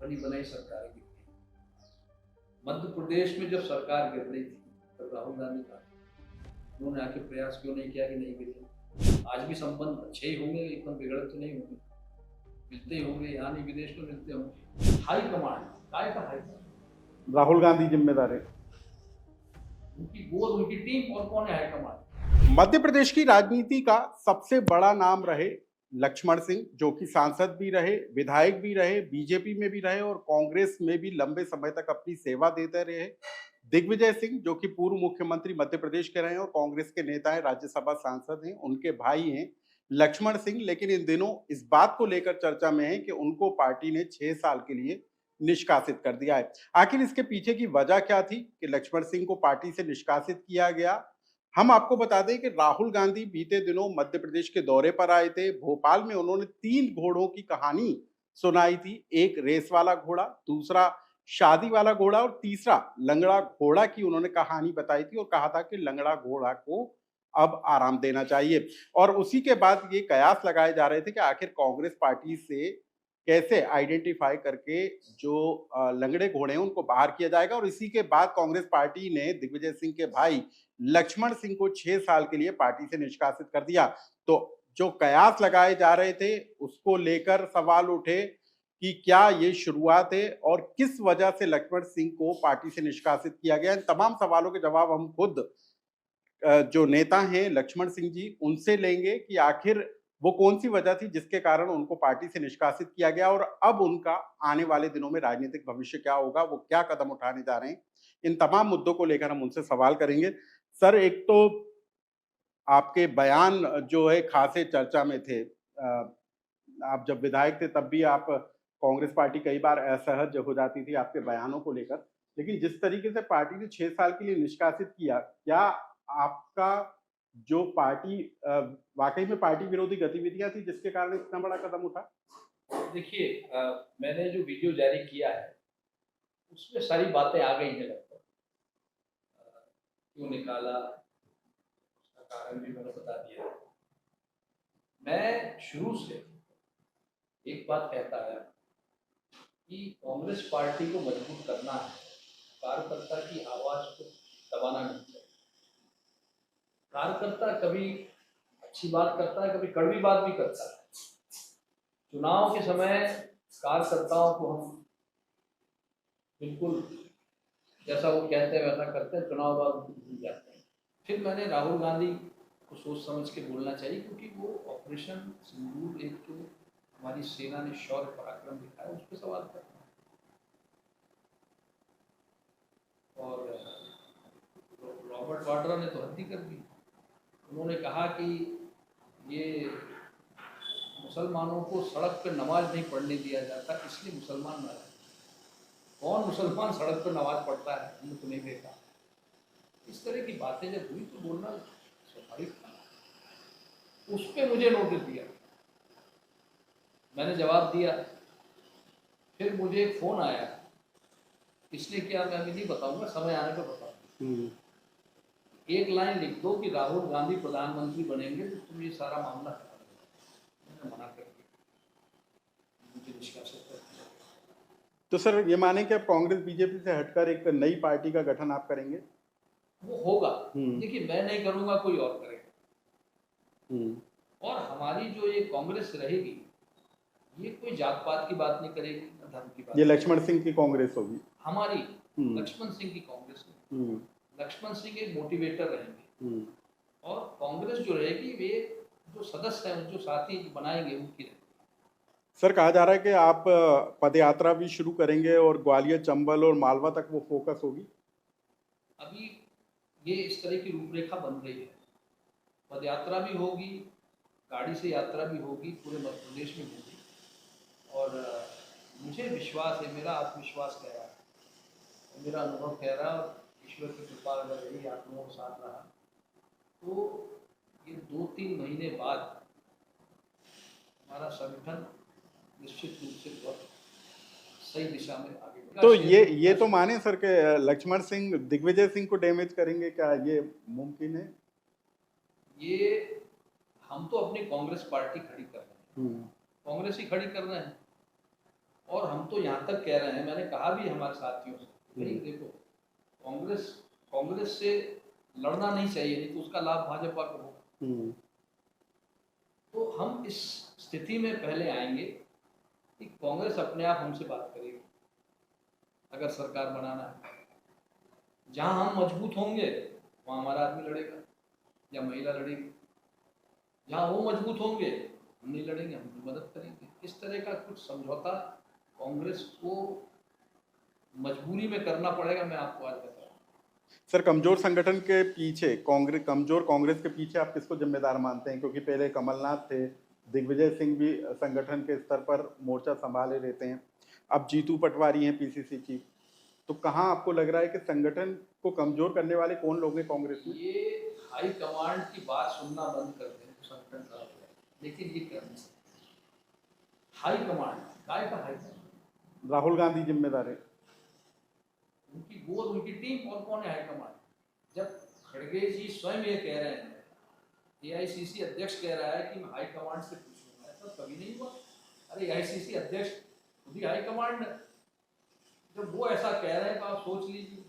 बनी बनाई सरकार गिर गई। मध्य प्रदेश में जब सरकार गिर रही थी तब राहुल गांधी था, उन्होंने आके प्रयास क्यों नहीं किया कि नहीं गिरे। आज भी संबंध अच्छे ही होंगे, एकदम बिगड़े तो नहीं होंगे, मिलते ही होंगे, यहाँ नहीं विदेश में मिलते होंगे। हाई कमांड काय का हाई कमांड, राहुल गांधी जिम्मेदार है, उनकी गोद उनकी टीम, और कौन है हाई कमांड। मध्य प्रदेश की राजनीति का सबसे बड़ा नाम रहे लक्ष्मण सिंह, जो कि सांसद भी रहे, विधायक भी रहे, बीजेपी में भी रहे और कांग्रेस में भी लंबे समय तक अपनी सेवा देते रहे। दिग्विजय सिंह, जो कि पूर्व मुख्यमंत्री मध्य प्रदेश के रहे और कांग्रेस के नेता हैं, राज्यसभा सांसद हैं, उनके भाई हैं लक्ष्मण सिंह। लेकिन इन दिनों इस बात को लेकर चर्चा में है कि उनको पार्टी ने 6 साल के लिए निष्कासित कर दिया है। आखिर इसके पीछे की वजह क्या थी कि लक्ष्मण सिंह को पार्टी से निष्कासित किया गया? हम आपको बता दें कि राहुल गांधी बीते दिनों मध्य प्रदेश के दौरे पर आए थे। भोपाल में उन्होंने 3 घोड़ों की कहानी सुनाई थी। एक रेस वाला घोड़ा, दूसरा शादी वाला घोड़ा और तीसरा लंगड़ा घोड़ा की उन्होंने कहानी बताई थी और कहा था कि लंगड़ा घोड़ा को अब आराम देना चाहिए। और उसी के बाद ये कयास लगाए जा रहे थे कि आखिर कांग्रेस पार्टी से कैसे आइडेंटिफाई करके जो लंगड़े घोड़े हैं उनको बाहर किया जाएगा। और इसी के बाद कांग्रेस पार्टी ने दिग्विजय सिंह के भाई लक्ष्मण सिंह को 6 साल के लिए पार्टी से निष्कासित कर दिया। तो जो कयास लगाए जा रहे थे उसको लेकर सवाल उठे कि क्या ये शुरुआत है और किस वजह से लक्ष्मण सिंह को पार्टी से निष्कासित किया गया। इन तमाम सवालों के जवाब हम खुद जो नेता हैं लक्ष्मण सिंह जी, उनसे लेंगे कि आखिर वो कौन सी वजह थी जिसके कारण उनको पार्टी से निष्कासित किया गया और अब उनका आने वाले दिनों में राजनीतिक भविष्य क्या होगा, वो क्या कदम उठाने जा रहे हैं। इन तमाम मुद्दों को लेकर हम उनसे सवाल करेंगे। सर, एक तो आपके बयान जो है खासे चर्चा में थे। आप जब विधायक थे तब भी आप कांग्रेस पार्टी कई बार असहज हो जाती थी आपके बयानों को लेकर। लेकिन जिस तरीके से पार्टी ने 6 साल के लिए निष्कासित किया, क्या आपका जो पार्टी वाकई में पार्टी विरोधी गतिविधियां थी जिसके कारण इतना बड़ा कदम उठा? देखिए, मैंने जो वीडियो जारी किया है उसमें सारी बातें आ गई हैं लगभग। क्यों निकाला उसका कारण भी मैंने बता दिया। मैं शुरू से एक बात कहता है कि कांग्रेस पार्टी को मजबूत करना है, कार्यकर्ता की आवाज को दबाना नहीं चाहिए। कार्यकर्ता कभी अच्छी बात करता है, कभी कड़वी बात भी करता है। चुनाव के समय कार्यकर्ताओं को हम बिल्कुल जैसा वो कहते हैं वैसा करते हैं, चुनाव बाद भूल जाते हैं। फिर मैंने राहुल गांधी को सोच समझ के बोलना चाहिए, क्योंकि वो ऑपरेशन सिंदूर एक जो हमारी सेना ने शौर्य पराक्रम दिखाया उस पर सवाल करना है। और रॉबर्ट वाड्रा ने तो हद ही कर दी। उन्होंने कहा कि ये मुसलमानों को सड़क पर नमाज नहीं पढ़ने दिया जाता, इसलिए मुसलमान न रहे। कौन मुसलमान सड़क पर नमाज पढ़ता है, हमने तो नहीं देखा। इस तरह की बातें जब हुई तो बोलना स्वाभाविक था। उस पर मुझे नोटिस दिया, मैंने जवाब दिया। फिर मुझे एक फोन आया, इसलिए क्या मैं अभी नहीं बताऊंगा, समय आने पर बताऊंगा। एक लाइन लिख दो कि राहुल गांधी प्रधानमंत्री बनेंगे तो तुम ये सारा मामला हटा दो। मैंने मना कर दिया, मुझे निष्कासित कर दिया। तो सर, ये माने कि अब कांग्रेस बीजेपी से हटकर एक नई पार्टी का गठन आप करेंगे? वो होगा। देखिए, मैं नहीं करूंगा, कोई और करेगा। और हमारी जो ये कांग्रेस रहेगी, ये कोई जात पात की बात नहीं करेगी, न धर्म की बात। ये लक्ष्मण सिंह की कांग्रेस होगी हमारी, लक्ष्मण सिंह की कांग्रेस नहीं। लक्ष्मण सिंह एक मोटिवेटर रहेंगे और कांग्रेस जो रहेगी वे जो सदस्य हैं, जो साथी बनाएंगे, उनकी रहेगी। सर, कहा जा रहा है कि आप पदयात्रा भी शुरू करेंगे और ग्वालियर, चंबल और मालवा तक वो फोकस होगी। अभी ये इस तरह की रूपरेखा बन रही है। पदयात्रा भी होगी, गाड़ी से यात्रा भी होगी, पूरे मध्य प्रदेश में होगी। और मुझे विश्वास है, मेरा आत्मविश्वास कह रहा है, मेरा अनुभव कह रहा है, और ईश्वर की कृपा अगर रही, आप लोगों के साथ रहा, तो ये 2-3 महीने बाद हमारा संगठन निश्चित रूप से बहुत सही दिशा में आगे बढ़ेगा। तो ये तो माने सर के लक्ष्मण सिंह दिग्विजय सिंह को डैमेज करेंगे, क्या ये मुमकिन है? ये हम तो अपनी कांग्रेस पार्टी खड़ी कर रहे हैं, कांग्रेस ही खड़ी कर रहे हैं। और हम तो यहाँ तक कह रहे हैं, मैंने कहा भी हमारे साथियों से, भाई देखो कांग्रेस कांग्रेस से लड़ना नहीं चाहिए, नहीं तो उसका लाभ भाजपा को होगा। तो हम इस स्थिति में पहले आएंगे कि कांग्रेस अपने आप हमसे बात करेगी अगर सरकार बनाना है। जहां हम मजबूत होंगे वहां हमारा आदमी लड़ेगा या महिला लड़ेगी, जहां वो मजबूत होंगे हम नहीं लड़ेंगे, हम उनकी मदद करेंगे। इस तरह का कुछ समझौता कांग्रेस को मजबूरी में करना पड़ेगा, मैं आपको आज बता रहा हूं। सर, कमजोर संगठन के पीछे कमजोर कांग्रेस के पीछे आप किसको जिम्मेदार मानते हैं? क्योंकि पहले कमलनाथ थे, दिग्विजय सिंह भी संगठन के स्तर पर मोर्चा संभाले रहते हैं, अब जीतू पटवारी हैं पीसीसी चीफ। तो कहाँ आपको लग रहा है कि संगठन को कमजोर करने वाले कौन लोग हैं कांग्रेस में? ये हाई कमांड की बात सुनना बंद कर दें तो संगठन खराब हो जाएगा, लेकिन ये कर नहीं सकते। हाई कमांड काय का हाई कमांड? राहुल गांधी जिम्मेदार है, उनकी गोद उनकी टीम, और कौन है हाई कमांड? जब खड़गे जी स्वयं ये कह रहे हैं, एआईसीसी अध्यक्ष कह रहा है कि मैं हाई कमांड से पूछूंगा, ऐसा कभी नहीं हुआ। अरे एआईसीसी अध्यक्ष खुद ही हाई कमांड है। जब वो ऐसा कह रहे हैं तो आप सोच लीजिए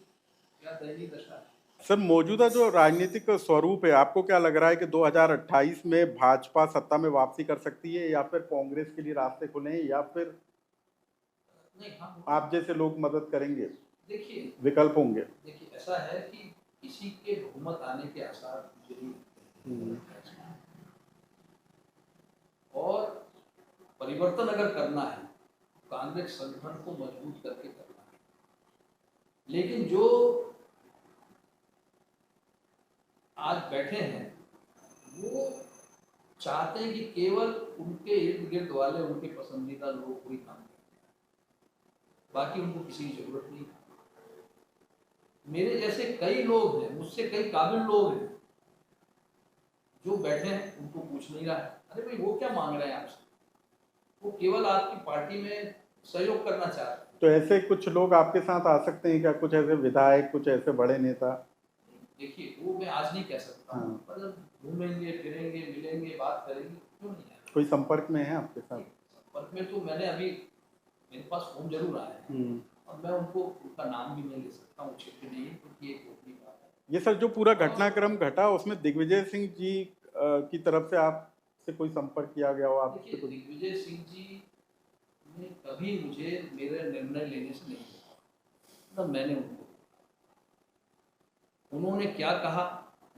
क्या दयनीय दशा है। सर मौजूदा जो राजनीतिक स्वरूप है, आपको क्या लग रहा है कि 2028 में भाजपा सत्ता में वापसी कर सकती है, या फिर कांग्रेस के लिए रास्ते खुले हैं, या फिर नहीं, हाँ, आप जैसे लोग मदद करेंगे, देखिए विकल्प होंगे? देखिए ऐसा है कि किसी के बहुमत आने के आसार जरूर, और परिवर्तन अगर करना है कांग्रेस संगठन को मजबूत करके करना है। लेकिन जो आज बैठे हैं वो चाहते हैं कि केवल उनके इर्द गिर्द वाले उनके पसंदीदा लोग कोई काम करें, बाकी उनको किसी की जरूरत नहीं। मेरे जैसे कई लोग हैं, मुझसे कई काबिल लोग हैं जो बैठे हैं, उनको पूछ नहीं रहा है, अरे भाई वो क्या मांग रहे हैं आपसे, वो केवल आपकी पार्टी में सहयोग करना चाह रहे हैं। तो ऐसे कुछ लोग आपके साथ आ सकते हैं क्या? कुछ ऐसे विधायक, कुछ ऐसे बड़े नेता? देखिए वो मैं आज नहीं कह सकता, हाँ। पर जब घूमेंगे फिरेंगे मिलेंगे बात करेंगे क्यों नहीं आएंगे। कोई संपर्क में है आपके साथ? संपर्क में तो मैंने अभी, मेरे पास फोन जरूर आए हैं, और मैं उनको उनका नाम भी नहीं ले सकता, उचित नहीं है क्योंकि एक गोपनीय बात है। ये सर जो पूरा घटनाक्रम घटा उसमें दिग्विजय सिंह जी की तरफ से आपसे कोई संपर्क किया गया हो? आपसे देखिए कुछ? दिग्विजय सिंह जी ने कभी मुझे मेरे निर्णय लेने से नहीं रोका, मतलब मैंने उन्होंने क्या कहा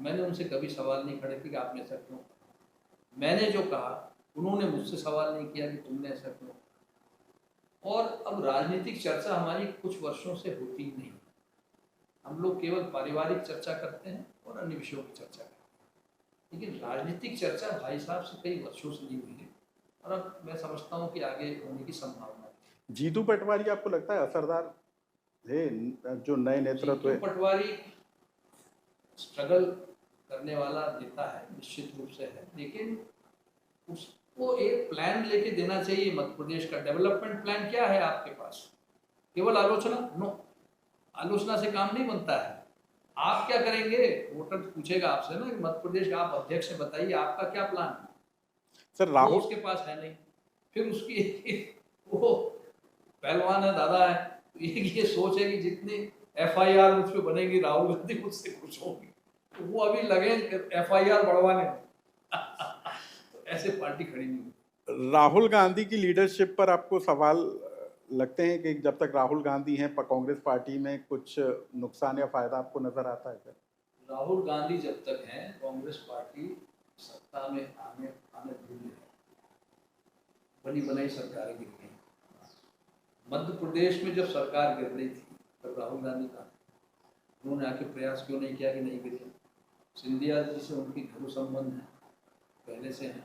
मैंने उनसे कभी सवाल नहीं खड़े किए कि आपने ऐसा क्यों, मैंने जो कहा उन्होंने मुझसे सवाल नहीं किया कि तुमने ऐसा क्यों। और अब राजनीतिक चर्चा हमारी कुछ वर्षों से होती ही नहीं, हम लोग केवल पारिवारिक चर्चा करते हैं और अन्य विषयों की चर्चा करते हैं, लेकिन राजनीतिक चर्चा भाई साहब से कई वर्षों से नहीं हुई है, और अब मैं समझता हूँ कि आगे होने की संभावना है। जीतू पटवारी आपको लगता है असरदार है, जो नए नेतृत्व है? जीतू पटवारी स्ट्रगल करने वाला नेता है, निश्चित रूप से है, लेकिन उसको एक प्लान लेके देना चाहिए। मध्य प्रदेश का डेवलपमेंट प्लान क्या है आपके पास? केवल आलोचना? नो, आलोचना से काम नहीं बनता है। आप क्या करेंगे? वोटर पूछेगा आपसे ना कि मध्य प्रदेश का आप अध्यक्ष हैं, बताइए आपका क्या प्लान है। सर वो राहुल उसके पास है नहीं, फिर उसकी वो पहलवान है, दादा है, तो ये सोच है कि जितनी एफआईआर मुझ पे बनेगी राहुल गांधी मुझसे खुश होंगी, तो वो अभी लगे एफआईआर बढ़वाने तो ऐसे पार्टी खड़ी नहीं होगी। राहुल गांधी की लीडरशिप पर आपको सवाल लगते हैं कि जब तक राहुल गांधी हैं कांग्रेस पार्टी में कुछ नुकसान या फायदा आपको नजर आता है? राहुल गांधी जब तक हैं कांग्रेस पार्टी सत्ता में आने दूर है, बनी बनाई सरकारें गिर गई। मध्य प्रदेश में जब सरकार गिर रही थी तब राहुल गांधी का उन्होंने आके प्रयास क्यों नहीं किया कि नहीं गिरे। सिंधिया जी से उनकी घरेलू संबंध है, पहले से हैं,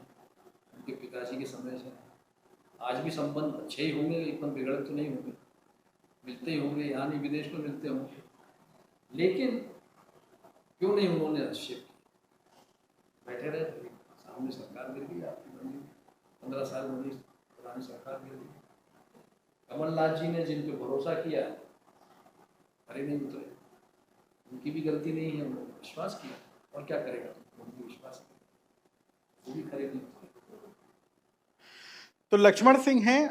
उनके पिताजी के समय से हैं, आज भी संबंध अच्छे ही होंगे, एकदम बिगड़े तो नहीं होंगे, मिलते ही होंगे, यहाँ नहीं विदेश में मिलते होंगे, लेकिन क्यों नहीं उन्होंने हस्तक्षेप किया? बैठे रहे, सामने सरकार गिर गई आपकी, बनी 15 साल बनी पुरानी सरकार गिर गई। कमलनाथ जी ने जिन पे भरोसा किया खड़े नहीं उतरे, उनकी भी गलती नहीं है, उन्होंने विश्वास किया, और क्या करेगा, उनकी विश्वास किया, वो भी खड़े नहीं उतरे। तो लक्ष्मण सिंह हैं,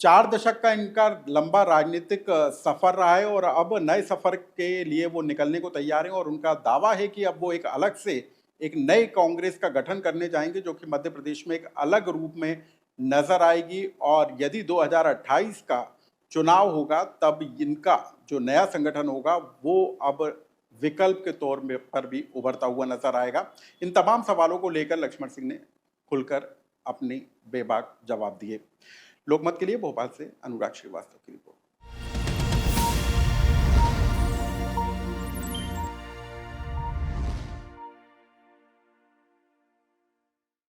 4 दशक का इनका लंबा राजनीतिक सफर रहा है और अब नए सफर के लिए वो निकलने को तैयार हैं और उनका दावा है कि अब वो एक अलग से एक नए कांग्रेस का गठन करने जाएंगे, जो कि मध्य प्रदेश में एक अलग रूप में नजर आएगी। और यदि 2028 का चुनाव होगा तब इनका जो नया संगठन होगा वो अब विकल्प के तौर में पर भी उभरता हुआ नजर आएगा। इन तमाम सवालों को लेकर लक्ष्मण सिंह ने खुलकर अपनी बेबाक जवाब दिए। लोकमत के लिए भोपाल से अनुराग श्रीवास्तव की रिपोर्ट।